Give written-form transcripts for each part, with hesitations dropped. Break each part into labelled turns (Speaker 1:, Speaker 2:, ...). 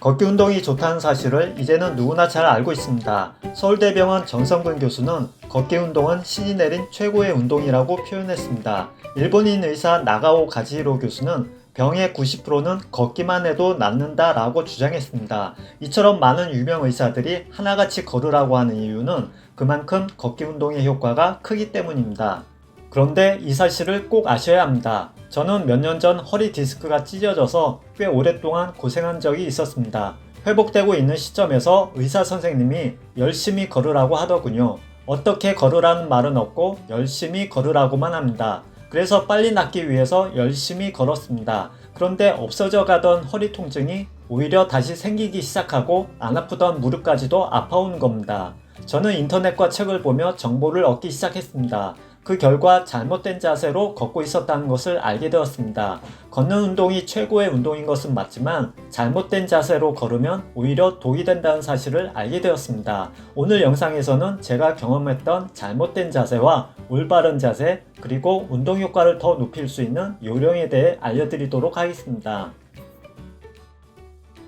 Speaker 1: 걷기 운동이 좋다는 사실을 이제는 누구나 잘 알고 있습니다. 서울대병원 정성근 교수는 걷기 운동은 신이 내린 최고의 운동이라고 표현했습니다. 일본인 의사 나가오 가지히로 교수는 병의 90%는 걷기만 해도 낫는다 라고 주장했습니다. 이처럼 많은 유명 의사들이 하나같이 걸으라고 하는 이유는 그만큼 걷기 운동의 효과가 크기 때문입니다. 그런데 이 사실을 꼭 아셔야 합니다. 저는 몇 년 전 허리 디스크가 찢어져서 꽤 오랫동안 고생한 적이 있었습니다. 회복되고 있는 시점에서 의사 선생님이 열심히 걸으라고 하더군요. 어떻게 걸으라는 말은 없고 열심히 걸으라고만 합니다. 그래서 빨리 낫기 위해서 열심히 걸었습니다. 그런데 없어져 가던 허리 통증이 오히려 다시 생기기 시작하고 안 아프던 무릎까지도 아파오는 겁니다. 저는 인터넷과 책을 보며 정보를 얻기 시작했습니다. 그 결과 잘못된 자세로 걷고 있었다는 것을 알게 되었습니다. 걷는 운동이 최고의 운동인 것은 맞지만 잘못된 자세로 걸으면 오히려 독이 된다는 사실을 알게 되었습니다. 오늘 영상에서는 제가 경험했던 잘못된 자세와 올바른 자세, 그리고 운동 효과를 더 높일 수 있는 요령에 대해 알려드리도록 하겠습니다.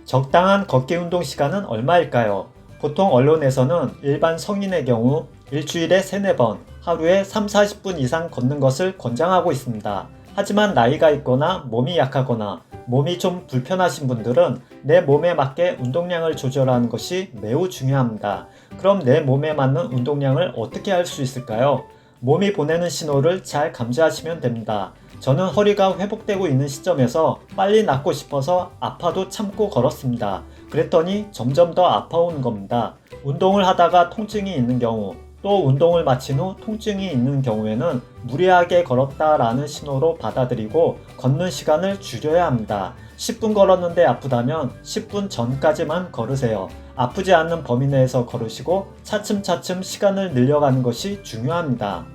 Speaker 1: 적당한 걷기 운동 시간은 얼마일까요? 보통 언론에서는 일반 성인의 경우 일주일에 3-4번, 하루에 3-40분 이상 걷는 것을 권장하고 있습니다. 하지만 나이가 있거나 몸이 약하거나 몸이 좀 불편하신 분들은 내 몸에 맞게 운동량을 조절하는 것이 매우 중요합니다. 그럼 내 몸에 맞는 운동량을 어떻게 할 수 있을까요? 몸이 보내는 신호를 잘 감지하시면 됩니다. 저는 허리가 회복되고 있는 시점에서 빨리 낫고 싶어서 아파도 참고 걸었습니다. 그랬더니 점점 더 아파오는 겁니다. 운동을 하다가 통증이 있는 경우, 또 운동을 마친 후 통증이 있는 경우에는 무리하게 걸었다라는 신호로 받아들이고 걷는 시간을 줄여야 합니다. 10분 걸었는데 아프다면 10분 전까지만 걸으세요. 아프지 않는 범위 내에서 걸으시고 차츰차츰 시간을 늘려가는 것이 중요합니다.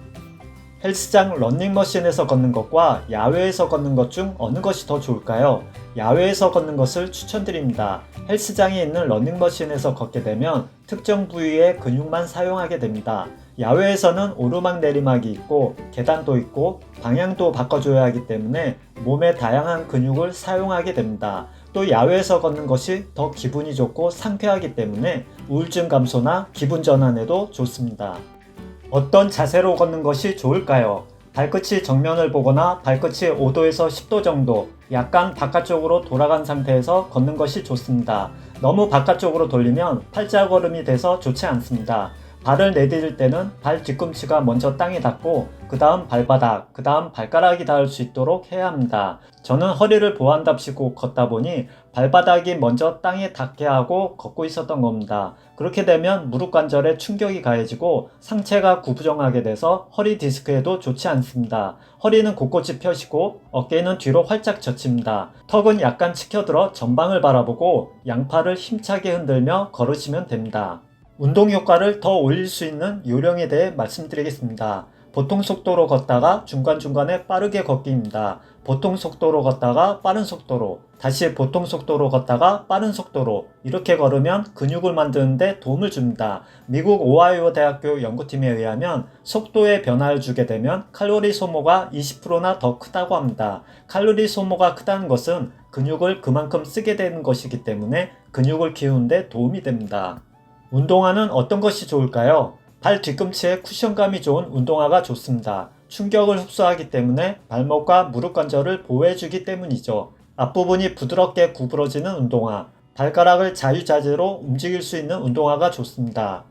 Speaker 1: 헬스장 러닝머신에서 걷는 것과 야외에서 걷는 것 중 어느 것이 더 좋을까요? 야외에서 걷는 것을 추천드립니다. 헬스장에 있는 러닝머신에서 걷게 되면 특정 부위의 근육만 사용하게 됩니다. 야외에서는 오르막 내리막이 있고 계단도 있고 방향도 바꿔줘야 하기 때문에 몸의 다양한 근육을 사용하게 됩니다. 또 야외에서 걷는 것이 더 기분이 좋고 상쾌하기 때문에 우울증 감소나 기분 전환에도 좋습니다. 어떤 자세로 걷는 것이 좋을까요? 발끝이 정면을 보거나 발끝이 5도에서 10도 정도 약간 바깥쪽으로 돌아간 상태에서 걷는 것이 좋습니다. 너무 바깥쪽으로 돌리면 팔자걸음이 돼서 좋지 않습니다. 발을 내디딜 때는 발 뒤꿈치가 먼저 땅에 닿고 그 다음 발바닥, 그 다음 발가락이 닿을 수 있도록 해야 합니다. 저는 허리를 보한답시고 걷다 보니 발바닥이 먼저 땅에 닿게 하고 걷고 있었던 겁니다. 그렇게 되면 무릎 관절에 충격이 가해지고 상체가 구부정하게 돼서 허리 디스크에도 좋지 않습니다. 허리는 곳곳이 펴시고 어깨는 뒤로 활짝 젖힙니다. 턱은 약간 치켜들어 전방을 바라보고 양팔을 힘차게 흔들며 걸으시면 됩니다. 운동 효과를 더 올릴 수 있는 요령에 대해 말씀드리겠습니다. 보통 속도로 걷다가 중간중간에 빠르게 걷기입니다. 보통 속도로 걷다가 빠른 속도로, 다시 보통 속도로 걷다가 빠른 속도로 이렇게 걸으면 근육을 만드는데 도움을 줍니다. 미국 오하이오 대학교 연구팀에 의하면 속도에 변화를 주게 되면 칼로리 소모가 20%나 더 크다고 합니다. 칼로리 소모가 크다는 것은 근육을 그만큼 쓰게 되는 것이기 때문에 근육을 키우는 데 도움이 됩니다. 운동화는 어떤 것이 좋을까요? 발 뒤꿈치에 쿠션감이 좋은 운동화가 좋습니다. 충격을 흡수하기 때문에 발목과 무릎 관절을 보호해주기 때문이죠. 앞부분이 부드럽게 구부러지는 운동화, 발가락을 자유자재로 움직일 수 있는 운동화가 좋습니다.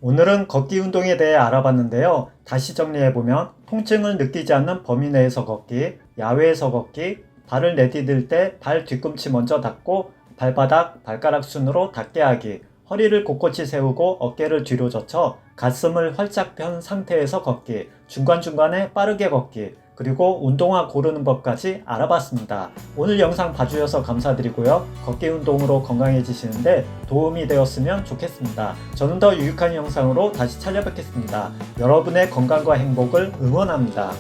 Speaker 1: 오늘은 걷기 운동에 대해 알아봤는데요. 다시 정리해보면 통증을 느끼지 않는 범위 내에서 걷기, 야외에서 걷기, 발을 내디딜 때 발 뒤꿈치 먼저 닿고 발바닥, 발가락 순으로 닿게 하기, 허리를 곳곳이 세우고 어깨를 뒤로 젖혀 가슴을 활짝 편 상태에서 걷기, 중간중간에 빠르게 걷기, 그리고 운동화 고르는 법까지 알아봤습니다. 오늘 영상 봐주셔서 감사드리고요. 걷기 운동으로 건강해지시는데 도움이 되었으면 좋겠습니다. 저는 더 유익한 영상으로 다시 찾아뵙겠습니다. 여러분의 건강과 행복을 응원합니다.